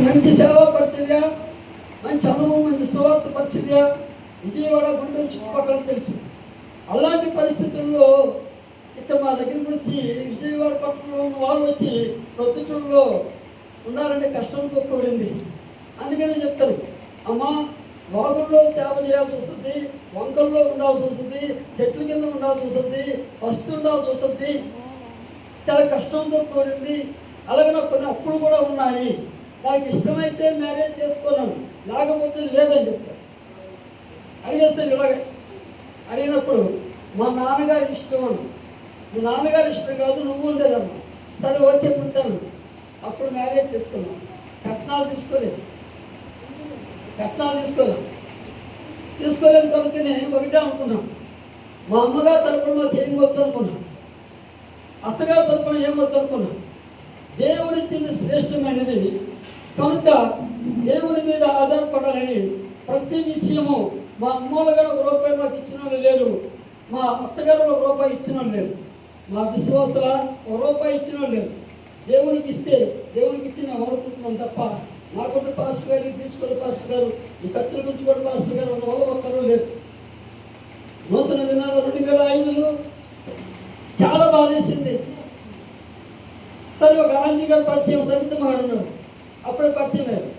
మంచి సేవా పరిచర్య, మంచి అనుభవం, మంచి సువార్త పరిచర్య విజయవాడ గుంటూరు చుట్టుపక్కల తెలుసు. అలాంటి పరిస్థితుల్లో ఇక్కడ మా దగ్గరికి వచ్చి విజయవాడ పట్టణంలో ఉన్న వాళ్ళు వచ్చి ప్రొద్దుటూరులో ఉండాలంటే కష్టంతో కూడింది. అందుకని చెప్తారు, అమ్మా వాగుల్లో సేవ చేయాల్సి వస్తుంది, వంకల్లో ఉండాల్సి వస్తుంది, చెట్ల కింద ఉండాల్సి వస్తుంది, వస్తు ఉండాల్సి వస్తుంది, చాలా కష్టంతో కూడింది. అలాగే నాకు కొన్ని అప్పులు కూడా ఉన్నాయి, నాకు ఇష్టమైతే మ్యారేజ్ చేసుకున్నాను, లేకపోతే లేదని చెప్తారు. అడిగేస్తారు ఇలాగే. అడిగినప్పుడు మా నాన్నగారి ఇష్టం అన్న. మీ నాన్నగారి ఇష్టం కాదు, నువ్వు ఉండేదమ్మా. సరే ఓకే ఉంటాను. అప్పుడు మ్యారేజ్ చేసుకున్నాను. కట్నాలు తీసుకోలేదు కనుకనే ఒకటే అనుకున్నాను, మా అమ్మగారి తరపున మాకు ఏం వద్దు అనుకున్నాను, అత్తగారి తరపున ఏం వద్దు అనుకున్నాను. దేవుడిచ్చింది శ్రేష్టమైనది కనుక దేవుని మీద ఆధారపడాలని ప్రతి విషయము మా అమ్మల గారు ₹1 మాకు ఇచ్చిన వాళ్ళు లేరు, మా అత్తగారు ₹1 ఇచ్చిన వాళ్ళు లేరు, మా విశ్వాసుల ₹1 ఇచ్చిన వాళ్ళు లేరు. దేవునికి ఇస్తే దేవునికి ఇచ్చిన వాడుకుంటున్నాం తప్ప నాకుంటే పాస్టర్ గారు, తీసుకోండి పాస్టర్ గారు, ఈ ఖర్చుల గురించి కూడా పాస్టర్ గారు ఉన్న వాళ్ళు ఒక్కరు లేరు. నూతన దినాలు 2005లో చాలా బాధేసింది. సరే ఒక ఆంజీ గారు పరిచయం, తగ్గితమ్మ గారు ఉన్నారు, అప్పుడే పరిచయం లేదు.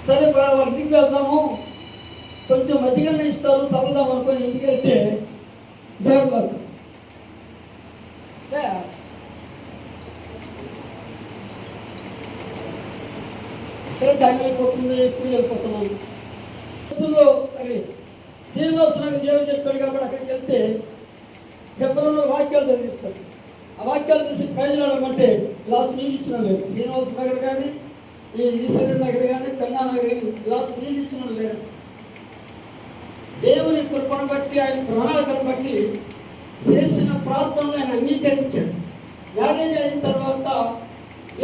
సరే వాళ్ళ ఇంటికి వెళ్దాము, కొంచెం మజ్జిగన్న ఇస్తారు తాగుదాం అనుకొని ఇంటికి వెళ్తే దేవుడు టైం అయిపోతుంది, స్కూల్ వెళ్ళిపోతున్నాను. బస్సులో అది శ్రీనివాసరావు దేవుడు చెప్పాడు కాబట్టి అక్కడికి వెళ్తే ఎప్పుడన్నా వాక్యాలు చదివిస్తారు. ఆ వాక్యాలు చూసి ప్రయోజనం అంటే గ్లాసు నీళ్ళు ఇచ్చిన లేరు. శ్రీనివాస నగర్ కానీ, ఈ ఈశ్వరి నగర్ కానీ, కన్నా నగర్ కానీ గ్లాసు నీళ్ళు ఇచ్చిన లేరు. దేవుని కృపను బట్టి, ఆయన ప్రణాళికను బట్టి చేసిన ప్రార్థనలు ఆయన అంగీకరించాడు. మ్యారేజ్ అయిన తర్వాత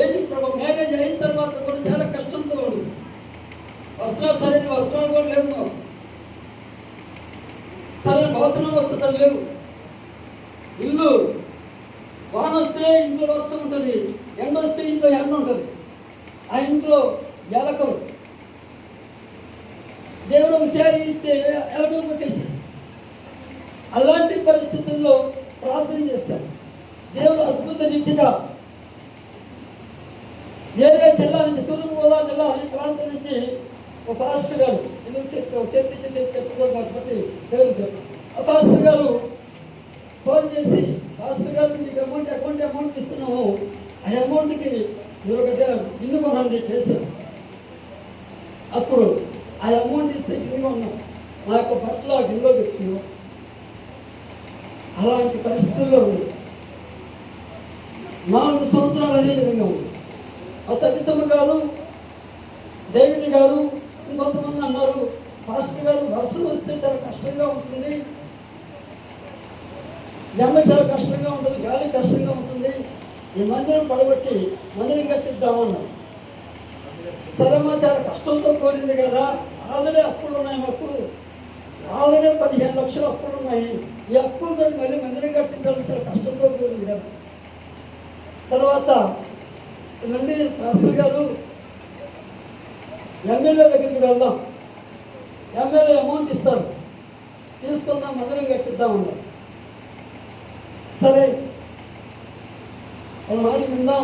ఏంటి ప్రభు, మ్యారేజ్ అయిన తర్వాత కూడా చాలా కష్టంతో ఉంది. వస్త్రాలు సరైన వస్త్రాలు కూడా లేవు, సరైన భౌతిక వసతులు లేవు. ఇల్లు వాన వస్తే ఇంట్లో వర్షం ఉంటుంది, ఎండ వస్తే ఇంట్లో ఎండ ఉంటుంది. ఆ ఇంట్లో ఎలకలు, దేవుడు ఒక శారీ ఇస్తే ఎలకలు కొట్టేశారు. అలాంటి పరిస్థితుల్లో ప్రార్థన చేస్తారు. దేవుడు అద్భుత రీతిగా వేరే జిల్లా నుంచి, తూర్పుగోదావరి జిల్లా ఈ ప్రాంతం నుంచి ఒక పాస్టర్ గారు, ఎందుకు చెప్పుకోవడం కాబట్టి పేరు చెప్పారు. ఆ పాస్టర్ గారు ఫోన్ చేసి, పాస్టర్ గారు మీకు అమౌంట్ ఇస్తున్నాము, ఆ అమౌంట్కి మీరు ఒకటే ఇల్లు కొనండి చేశారు. అప్పుడు ఆ అమౌంట్ ఇస్తే ఇల్లు కొన్నాం, నా యొక్క బట్టలు ఆ గిన్నెలో పెట్టుకున్నాం. అలాంటి పరిస్థితుల్లో ఉంది. 4 సంవత్సరాలు అదే విధంగా ఉంది. ఆ తల్లితమ్మ గారు, డేవిడ్ గారు, ఇంకొంతమంది అన్నారు, పాస్టర్ గారు వర్షం వస్తే చాలా కష్టంగా ఉంటుంది, ఎండ చాలా కష్టంగా ఉంటుంది, గాలి కష్టంగా ఉంటుంది, ఈ మందిరం పడగొట్టి మందిరం కట్టిద్దామన్నారు. సరేమ్మా, చాలా కష్టంతో కోరింది కదా, ఆల్రెడీ అప్పులు ఉన్నాయి, మాకు ఆల్రెడీ 15 లక్షలు అప్పులు ఉన్నాయి, ఈ అప్పులతో మళ్ళీ మందిరం కట్టించాలని చాలా కష్టంతో కోరింది కదా. తర్వాత రండి పాస్టర్ గారు ఎమ్మెల్యే దగ్గరికి వెళ్దాం, ఎమ్మెల్యే అమౌంట్ ఇస్తారు, తీసుకుందాం, మందిరం కట్టిద్దామన్నారు. సరే వాళ్ళ మాట విందాం,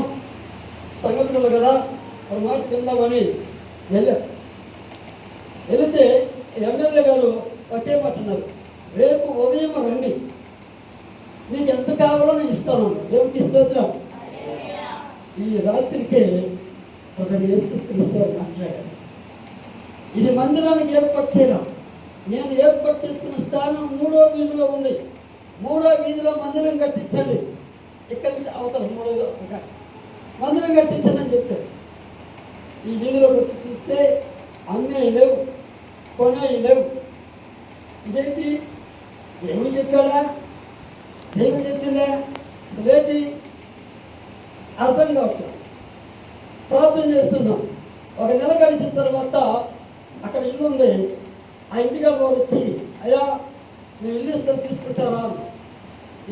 సంఘటనలు కదా, వాళ్ళ మాట విందామని వెళితే ఎమ్మెల్యే గారు ఒకే మాట అన్నారు, రేపు ఉదయం రండి, మీకు ఎంత కావాలో నేను ఇస్తాను. దేవుడికి స్తోత్రం. ఈ రాత్రికే ఒకరు యేసుక్రీస్తు మాట్లాడారు, ఇది మందిరానికి ఏర్పాటు చేయడం. నేను ఏర్పాటు చేసుకున్న స్థానం 3వ వీధిలో ఉంది, 3వ వీధిలో మందిరం కట్టించండి, ఇక్కడి నుంచి అవతల 3వ మందిరం కట్టించండి అని చెప్పారు. ఈ వీధిలోకి వచ్చి చూస్తే అమ్మేవి లేవు, కొనేవి లేవు. ఇదేంటి, దేవుడు చెప్పాడా, దేవుడు చెప్పిందా, అసలేంటి అర్థం కావట్లేదు. ప్రార్థన చేస్తున్నాం. ఒక నెల గడిచిన తర్వాత అక్కడ ఇల్లు ఉంది, ఆ ఇంటికి వారు వచ్చి, అయ్యా మేము ఇల్లు ఇస్తాం తీసుకుంటారా,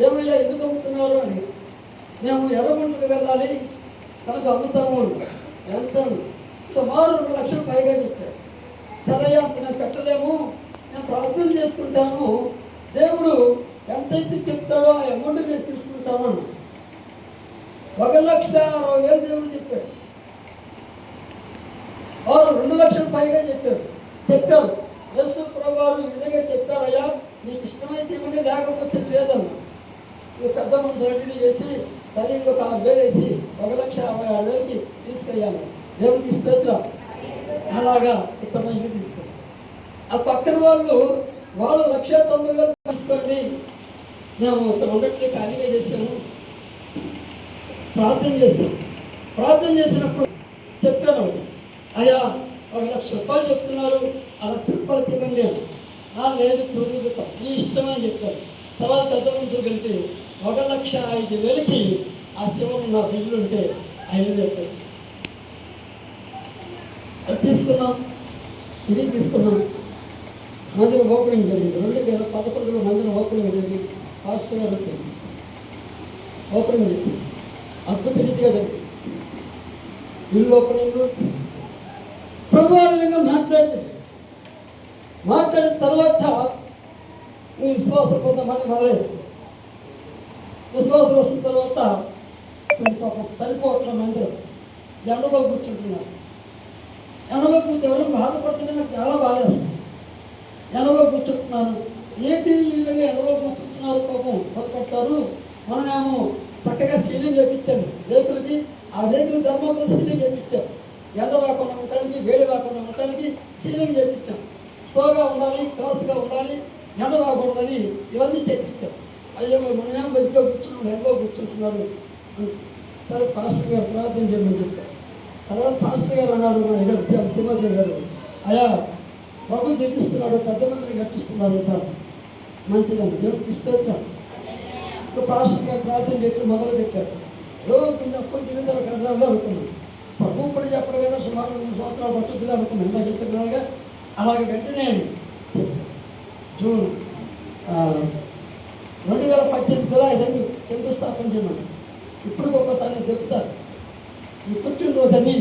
ఏమయ్యా ఎందుకు అమ్ముతున్నారు అని. మేము ఎర్రగుంటకు వెళ్ళాలి, కనుక అమ్ముతాము ఎంత సుమారు 2 లక్షలు పైగా చెప్పారు. సరే అంత నేను పెట్టలేము, నేను ప్రార్థన చేసుకుంటాను, దేవుడు ఎంతైతే చెప్తాడో ఆ అమౌంట్ నేను తీసుకుంటాను అన్న. 1,60,000 దేవుడు చెప్పాడు. వారు 2 లక్షలు పైగా చెప్పారు. యేసు ప్రభువారు ఈ విధంగా చెప్పారయ్యా, నీకు ఇష్టమైతే ఇవ్వండి, లేకపోతే లేదన్నా. ఇక పెద్ద మనుషులు రెడీ చేసి సరే ఇంకొక 6,000 వేసి 1,56,000కి తీసుకెళ్ళాను. దేవుడికి స్తోత్రం. అలాగా ఇక్కడ ఇల్లు తీసుకెళ్ళాను. ఆ పక్కన వాళ్ళు 1,90,000 తీసుకోండి, మేము ఇక్కడ ఉండట్లే ఖాళీగా చేసాము, ప్రార్థన చేసినప్పుడు చెప్పాను, అయ్యా 1,00,000 రూపాయలు చెప్తున్నారు, ఆ 1,00,000 రూపాయలకి ఇవ్వండి అని. లేదు కుదురుతాం, నీ ఇష్టమని చెప్పారు. తర్వాత పెద్ద మనుషులు కలిపి 1,05,000కి ఆ శివను నా బిల్లు ఉంటే 5 చెప్పారు. అది తీసుకున్నాం, ఇది తీసుకున్నాం. మందిరం ఓపెనింగ్ జరిగింది. 2011లో మందిరం ఓపెనింగ్ జరిగింది. పాస్టర్ గారు ఓపెనింగ్ చేసింది, అద్భుత రీతిగా జరిగింది. ఇల్లు ఓపెనింగ్ ప్రభావితంగా మాట్లాడిన తర్వాత మీ విశ్వాసం కొంతమంది మొదలైంది. విశ్వాసం వచ్చిన తర్వాత సరిపోవట్ల మందిరం ఎండలో కూర్చుంటున్నారు. ఎండలో ఎవరైనా బాధపడుతుంటే నాకు చాలా బాధేస్తుంది. ఎండలో కూర్చుంటున్నారు, ఏంటి ఈ విధంగా ఎండలో కూర్చుంటున్నారు, పాపం బాధపడతారు. మనమేమో చక్కగా సీలింగ్ చేయించాను రేకులకి, ఆ రేకులు ధర్మపురం సీలింగ్ చేయించాం. ఎండ రాకుండా ఉండటానికి, వేడి రాకుండా ఉండటానికి సీలింగ్ చేయించాం. సోగా ఉండాలి, క్రాస్గా ఉండాలి, ఎండ రాకూడదని ఇవన్నీ చేయించాం. అయ్యో మనమేమో మంచిగా కూర్చున్నాం, ఎండలో కూర్చుంటున్నారు. సరే పాస్టర్ గారు ప్రార్థన చేయమని చెప్పారు. తర్వాత పాస్టర్ గారు అన్నారు, మా గారు తిమ్మతి గారు, అయ్యా ప్రభు చేపిస్తున్నాడు, పెద్ద మందిని కట్టిస్తున్నారు అంటారు. మంచిదండి, దేవుడికి స్తోత్రం. ఇంకా పాస్టర్ గారు ప్రార్థన చేసి మొదలు పెట్టారు. కొంచెం కడదాలో అనుకున్నాను. ప్రభు కూడా చెప్పడం కదా, సుమారు 2 సంవత్సరాలు పట్టుద్దులు అనుకున్నాను. ఇందాక చెప్తున్నానుగా. అలాగే వెంటనే జూన్ 2018 జూలై 2 శంకుస్థాపన చేయమని. ఇప్పుడు ఒక్కోసారి నేను చెప్తాను, ఈ పుట్టినరోజు అని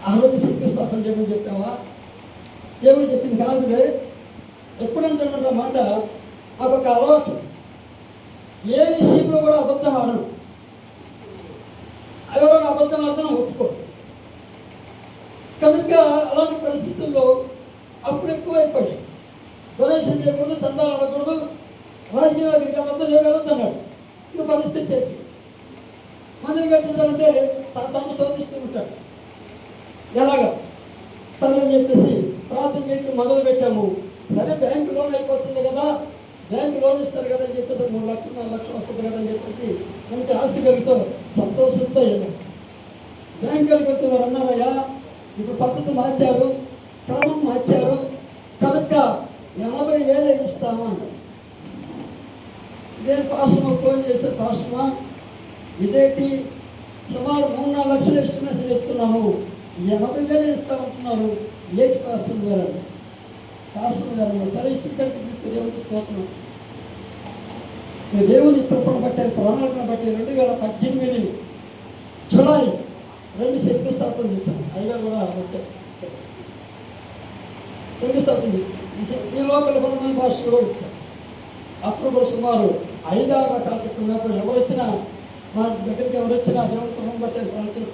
ఆ రోజు శంకుస్థాపన చేయమని చెప్పావా? దేవుడు చెప్పింది కాదులే. ఎప్పుడంటున్న మాట నాకు ఒక అలవాటు, ఏ విషయంలో కూడా అబద్ధం ఆడను. ఎవరైనా అబద్ధం ఆడతానో ఒప్పుకోడు. కనుక అలాంటి పరిస్థితుల్లో అప్పుడు ఎక్కువైపోయాయి. డొనేషన్ చేయకూడదు, చందాలు అడగకూడదు, రాజకీయ దగ్గరికి వెళ్ళొద్దు, నేను వెళ్ళొద్దన్నాడు. ఇంకా పరిస్థితి తెచ్చి మందిని కట్టించాలంటే తను శోధిస్తూ ఉంటాడు. ఎలాగా సరే అని చెప్పేసి ప్రార్థన చేయడం మొదలు పెట్టాము. సరే బ్యాంకు లోన్ అయిపోతుంది కదా, బ్యాంకు లోన్ ఇస్తారు కదా అని చెప్పేసి 3 లక్షలు 4 లక్షలు వస్తుంది కదా అని చెప్పేసి మంచి ఆశ కలుగుతూ సంతోషంతో వెళ్ళాం. బ్యాంకు వెళ్తున్నారు. అన్నారయ్యా ఇప్పుడు పద్ధతి మార్చారు, క్రమం మార్చారు, కనుక 80,000 ఇస్తాము అన్నారు. ఇదే పాశ్రమ ఫోన్ చేసే పాశ్రమ ఇదేంటి సుమారు 3-4 లక్షలు ఎస్టిమేషన్ వేసుకున్నాము, 80,000 ఇస్తామంటున్నారు, ఏంటి పాశ్రమ గారు అండి. పాశ్రమ గారు సరే ఇక్కడికి తీసుకుని దేవుడికి స్తోత్రం. దేవుని కృపను బట్టి, ప్రణాళికను బట్టి 2018 జూలై 2 శంకుస్థాపన చేశాను. అయ్యగారు కూడా వచ్చారు, శంకుస్థాపన చేశాను. ఈ లోపల కొంతమంది భాషలు కూడా ఇచ్చారు. అప్పుడు కూడా సుమారు 5-6 రకాల ఉన్నప్పుడు ఎవరు వచ్చినా మా దగ్గరికి ఎవరు వచ్చినా దేవుని కృపను బట్టి,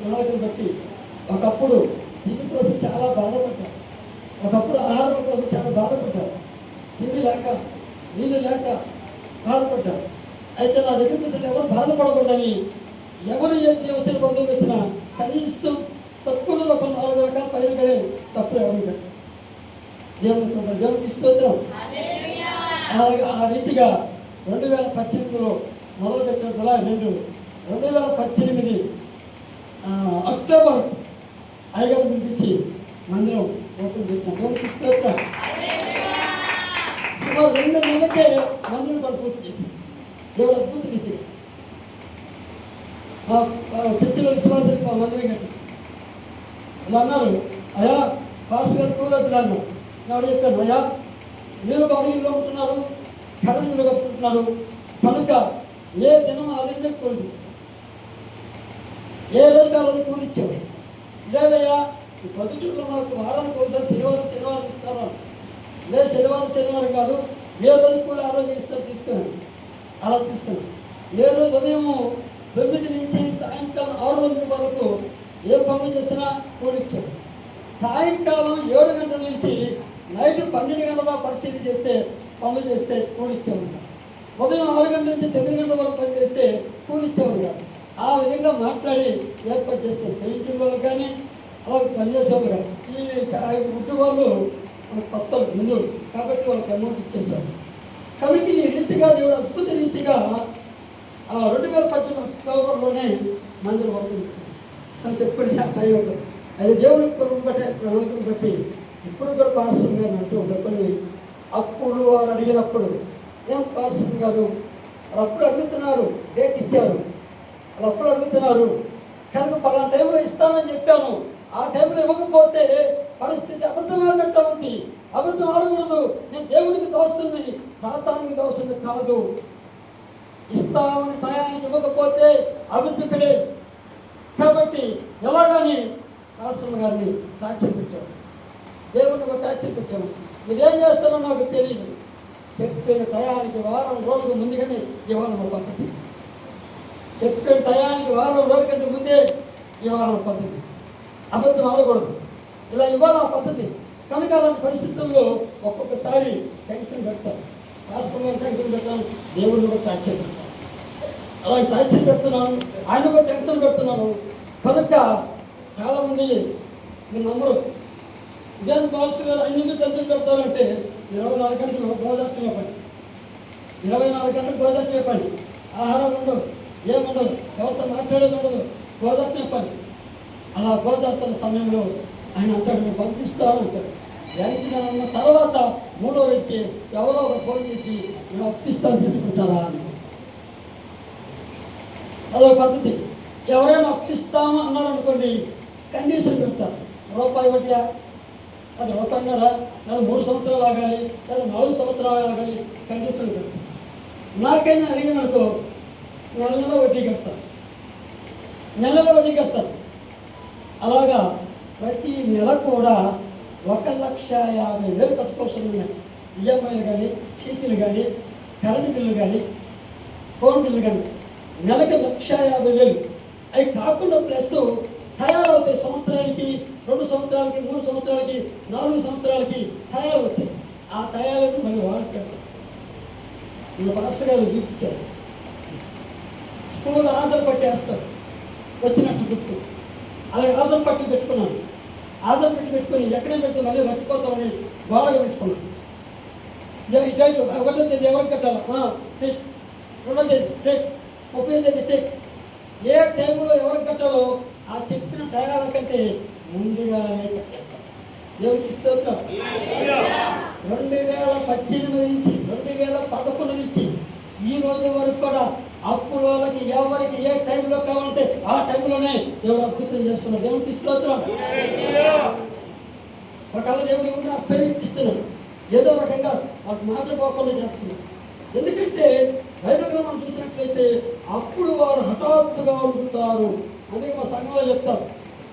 ప్రణాళికను బట్టి ఒకప్పుడు తిండి కోసం చాలా బాధపడ్డారు, ఒకప్పుడు ఆహారం కోసం చాలా బాధపడ్డారు, తిండి లేక నీళ్ళు లేక బాధపడ్డారు. అయితే నా దగ్గరికి వచ్చిన ఎవరు బాధపడకూడదని ఎవరు వచ్చిన బంధువులు వచ్చినా కనీసం తక్కువలో ఒక 4 రకాల పైరుగానే తప్పు ఎవరు పెట్టారు. దేవునికి స్తోత్రం. అలాగే ఆ రీతిగా 2018లో మొదలుపెట్టిన జూలై 2, 2018 అక్టోబర్ అయ్యగారు పిలిపించి మందిరం ఓపెన్ చేశాం. దేవునికి స్తోత్రం. సుమారు 2 నెలలకే మందిరం పని పూర్తి చేశాం. దేవుడు అద్భుత రీతిగా చర్చిలో విశ్వాసానికి మా మందిరం కట్టించారు. ఇలా అన్నారు, అయ్యా పాస్టర్ గారు కూలొద్దులు అన్నారు. నేను చెప్పాను, అయ్యా మీరు బాడీలో ఉంటున్నారు, కరెంట్ కట్టుకుంటున్నారు, కనుక ఏ దినం ఆదినే కూలి తీస్తారు. ఏ రోజు ఆ రోజు కూలి ఇచ్చేవాడు. లేదయ్యా ఈ పొద్దుటూరులో మాకు వారానికి ఒకసారి శనివారం ఇస్తారా? లేదు శనివారం కాదు, ఏ రోజు కూలి ఆ రోజు ఇస్తారు, తీసుకున్నాను. అలా తీసుకున్నాను. ఏ రోజు ఉదయం 9 నుంచి సాయంకాలం 6 వరకు ఏ పనులు చేసినా కూలి ఇచ్చాడు. సాయంకాలం 7 గంటల నుంచి నైట్ 12 గంటల పరిచయం చేస్తే పనులు చేస్తే కూలి ఇచ్చేవాడు కాదు. ఉదయం 6 గంటల నుంచి 9 గంటల వరకు పని చేస్తే కూలి ఇచ్చేవాడు కాదు. ఆ విధంగా మాట్లాడి ఏర్పాటు చేస్తారు. పెయింటింగ్ వాళ్ళు కానీ అలా పనిచేసేవాళ్ళు కాదు. ఈ గుడ్డు వాళ్ళు కొత్తలు హిందువులు కాబట్టి వాళ్ళకి అమౌంట్ ఇచ్చేశారు. కనుక ఈ రీతిగా దేవుడు అద్భుత రీతిగా 2018 అక్టోబర్లోనే మందిరం ఓపెన్ చేశారు. అని చెప్పి టైం అది దేవుడి ప్రణాళికను బట్టి ఇప్పుడు కూడా పాస్టర్ గారు అంటూ కొన్ని అప్పుడు వారు అడిగినప్పుడు ఏం పాస్టర్ గారు అప్పుడు అడుగుతున్నారు, డేట్ ఇచ్చారు, అప్పుడు అడుగుతున్నారు కనుక పలానా టైంలో ఇస్తానని చెప్పాను, ఆ టైంలో ఇవ్వకపోతే పరిస్థితి అబద్ధం ఆడినట్టు ఉంది. అబద్ధం ఆడకూడదు. నేను దేవునికి దోషుని, సాతానికి దోషుని కాదు. ఇస్తామని టయానికి ఇవ్వకపోతే అబద్ధకుడే. కాబట్టి ఎలాగని రాష్ట్రం గారిని టార్చర్ పెట్టారు, దేవుడిని ఒక టార్చర్ పెట్టాము. మీరేం చేస్తారో నాకు తెలియదు, చెప్పిన టయానికి వారం రోజులకు ముందుగానే ఇవ్వాలన్న పద్ధతి. చెప్పిన టయానికి వారం రోజుల కంటే ముందే ఇవ్వాలన్న పద్ధతి. అబద్ధం ఆడకూడదు, ఇలా ఇవ్వాలి ఆ పద్ధతి. కనుక అలాంటి పరిస్థితుల్లో ఒక్కొక్కసారి టెన్షన్ పెడతాను, రాష్ట్రం గారు టెన్షన్ పెడతాను, దేవుడిని కూడా టార్చర్ పెడతాను. అలాంటి టార్చర్ పెడుతున్నాను, ఆయన కూడా టెన్షన్ పెడుతున్నాను. కనుక చాలామంది మీరు నమ్మరు, ఇదేం బాల్స్ గారు ఆయన ఎందుకు టెన్షన్ పెడతారంటే 24 గంటలు గోదావరి పని, 24 గంటలు గోదావరి పని, ఆహారం ఉండదు, ఏముండదు, ఎవరితో మాట్లాడేది ఉండదు, గోదావరి పని. అలా గోదావరి సమయంలో ఆయన అంటాడు, నేను పంపిస్తాను అంటాడు. వెంటనే ఉన్న తర్వాత 3వ వ్యక్తి ఎవరో ఒక ఫోన్ చేసి నేను అప్పిస్తాను తీసుకుంటారా అని. అదొక పద్ధతి. ఎవరైనా అప్పిస్తాము అన్నారనుకోండి కండిషన్ పెడతారు. రూపాయి వడ్డీయా, అది రూపాయిన్నారా, లేదా 3 సంవత్సరాలు ఆగాలి, లేదా 4 సంవత్సరాలు ఆగాలి, కండిషన్ పెడతారు. నాకైనా అడిగిననుకో నెల వడ్డీ కడతారు, నెలలో వడ్డీ కడతారు. అలాగా ప్రతి నెల కూడా 1,50,000 కట్టుకోవాల్సి ఉన్నాయి. ఈఎంఐలు కానీ, చీటీలు కానీ, కరెంటు బిల్లు కానీ, ఫోన్ బిల్లు కానీ నెలకి 1,50,000. అవి కాకుండా ప్లస్ తయారవుతాయి. సంవత్సరానికి, 2 సంవత్సరాలకి, 3 సంవత్సరాలకి, 4 సంవత్సరాలకి తయారవుతాయి. ఆ తయారైన మళ్ళీ వాడుతారు. ఈ పాస్టర్ గారు చూపించారు, స్కూల్ ఆధార్ పట్టేస్తారు వచ్చినట్టు గుర్తు. అలాగే ఆధార్ పట్టి పెట్టుకున్నాను. ఆధార్ పెట్టుకుని ఎక్కడే పెడితే మళ్ళీ మర్చిపోతామని గోడగా పెట్టుకున్నాను. ఇటు ఒకటో తేదీ ఎవరికి కట్టాలా టిక్, 2వ తేదీ టిక్, 30వ తేదీ టిక్. ఏ టైంలో ఎవరికి కట్టాలో ఆ చెప్పిన టయాల కంటే ముందుగానే కట్టేస్తాం. దేవుడికి స్తోత్రం. 2018 నుంచి 2011 నుంచి ఈ రోజు వరకు కూడా అప్పుల వాళ్ళకి ఎవరికి ఏ టైంలో కావాలంటే ఆ టైంలోనే దేవుడు అద్భుతం చేస్తున్నాడు. దేవుడికి స్తోత్రం. ఒకవేళ దేవుడు అప్పే ఇప్పిస్తున్నాడు, ఏదో రకంగా వాళ్ళకి మాట పోకుండా చేస్తున్నాడు. ఎందుకంటే బైబిల్లో మనం చూసినట్లయితే అప్పుడు వారు హఠాత్తుగా అడుగుతారు. అందుకే మా సంఘంలో చెప్తారు,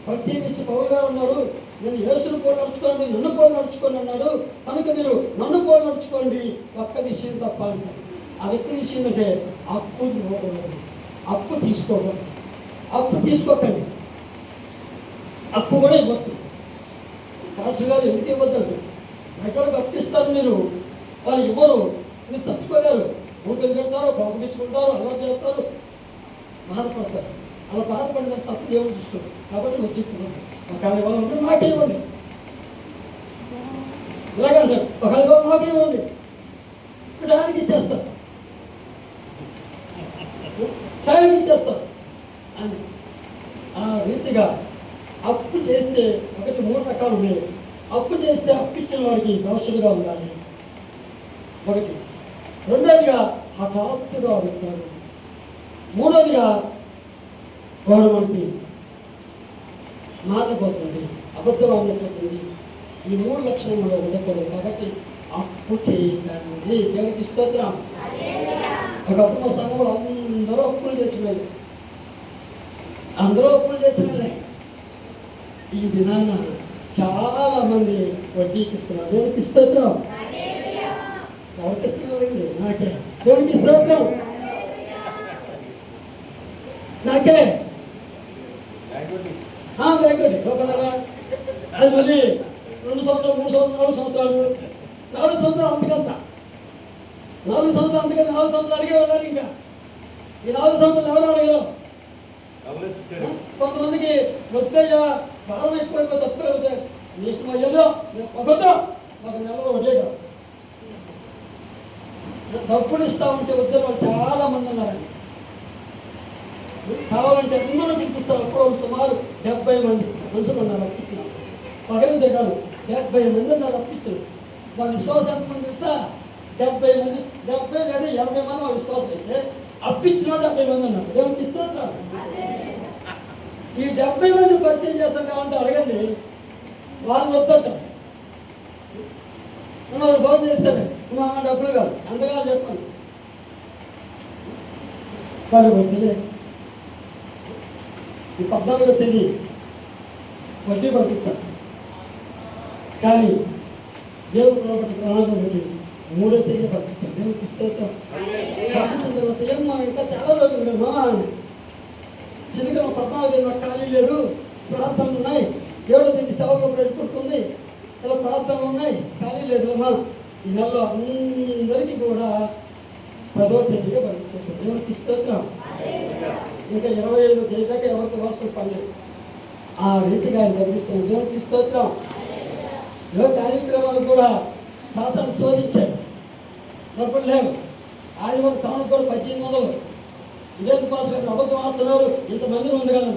ప్రతి విషయం పౌలు గారు ఉన్నారు, నేను యేసును పోలి నడుచుకోండి, నన్ను పోలి నడుచుకోండి అన్నాడు. కనుక మీరు నన్ను పోలి నడుచుకోండి, ఒక్క విషయం తప్ప అంటారు. ఆ వ్యక్తి విషయం అంటే అప్పు ఇవ్వకూడదు, అప్పు తీసుకోకూడదు, అప్పు తీసుకోకండి, అప్పు కూడా ఇవ్వద్దు. పాస్టర్ గారు ఎందుకు ఇవ్వద్దండి, ఎక్కడికి అప్పిస్తారు మీరు, వాళ్ళు ఇవ్వరు, మీరు తట్టుకోలేరు, ఊపిరి కడతారు, బాగుపించుకుంటారు, అలా చేస్తారు, బాధపడతారు. అలా బాధపడిన తప్పు దేవుడు చూసుకోరు. కాబట్టి వడ్డీక్కున్నాడు. ఒకవేళ ఇవ్వాలంటే మాకే ఇవ్వండి, ఇలాగంటారు. ఒకవేళ ఇవ్వాలి మాకే ఇవ్వండి, టయానికి ఇచ్చేస్తారు, టయానికి ఇచ్చేస్తారు అని. ఆ రీతిగా అప్పు చేస్తే 3 రకాలు ఉన్నాయి. అప్పు చేస్తే అప్పు ఇచ్చిన వాడికి దోషులుగా ఉండాలి ఒకటి. 2వదిగా హఠాత్తుగా అడుగుతాడు. 3వదిగా వాడు మనకి మాట పోతుంది, అబద్ధం ఆడిపోతుంది. ఈ 3 లక్షణాలు ఉండకూడదు. కాబట్టి అప్పు చేయకండి. దేవుడికి స్తోత్రం. ఒకప్పుడు మా సంఘంలో అందరూ అప్పులు చేసినారు. అందరూ అప్పులు చేసినలే. ఈ దినాన చాలా మంది వడ్డీకి ఇస్తున్నారు. దేవునికి స్తోత్రం. ఎవరికి ఇస్తున్నారు? నాకే. దేవునికి స్తోత్రం. నాకే బ్యాంకుడి ఒకనగా అది మళ్ళీ 2 సంవత్సరాలు 3 సంవత్సరాలు 4 సంవత్సరాలు అంతకంత 4 సంవత్సరాలు అంతకంత 4 సంవత్సరాలు అడిగే వెళ్ళాలి. ఇంకా ఈ 4 సంవత్సరాలు ఎవరు అడిగారు? కొంతమందికి వద్దయ్యా భారం ఎక్కువ తక్కువ అవుతాయి నీ ఇష్టం అయ్యలో అబద్ధం ఒక నెలలో వడ్డేగా డబ్బులు ఇస్తా ఉంటే వద్దని వాళ్ళు చాలా మంది ఉన్నారండి. కావాలంటే అందరూ పిలిపిస్తారు. అప్పుడు సుమారు 70 మంది మనుషులు ఉన్నారు అప్పించినారు. పగలిందే కాదు 70 మంది ఉన్నారు అప్పించారు. వాళ్ళ విశ్వాసం ఎంతమంది తెలుసా? 70 మంది 70 లేదా 80 మంది వాళ్ళ విశ్వాసం అయితే అప్పించిన 70 మంది ఉన్నారు. దేవునికి ఇస్తున్నారు. ఈ 70 మంది పరిచయం చేస్తాం కావాలంటే అడగండి, వాళ్ళు వద్దంటారు. వాళ్ళు ఫోన్ చేస్తారు, మా డబ్బులు కాదు అంతగా చెప్పండి, వాళ్ళు వద్దులే. ఈ 14వ తేదీ వడ్డీ పంపించాను. కానీ దేవుడు ఒకటి ప్రణాళిక పెట్టి 3వ తేదీ పంపించాను. దేవుడికి స్తోత్రం. పంపించిన తర్వాత ఏమో ఇంకా చాలా రోజులు కదమ్మా అని. ఎందుకంటే 14వ తేదీ నాకు ఖాళీ లేదు, ప్రార్థనలు ఉన్నాయి. 7వ తేదీ సేవలో ప్రవేశపెడుతుంది, ఇలా ప్రార్థనలు ఉన్నాయి, ఖాళీ లేదు అమ్మా. ఈ నెలలో అందరికీ కూడా 10వ తేదీగా పంపించేస్తాను. దేవుడికి స్తోత్రం. ఇంకా 25వ తేదీ దాకా ఎవరికి వర్షం పడలేదు. ఆ రీతిగా ఆయన జరిగిస్తున్నాం. దేవుడికి స్తోత్రం. ఏ కార్యక్రమాలు కూడా సాతాను శోధించాడు, డబ్బులు లేవు. ఆదివారం తాను కూడా 1800 ఇదే కోసం అబద్ధం ఆడుతున్నారు. ఇంతమంది ఉంది కదా.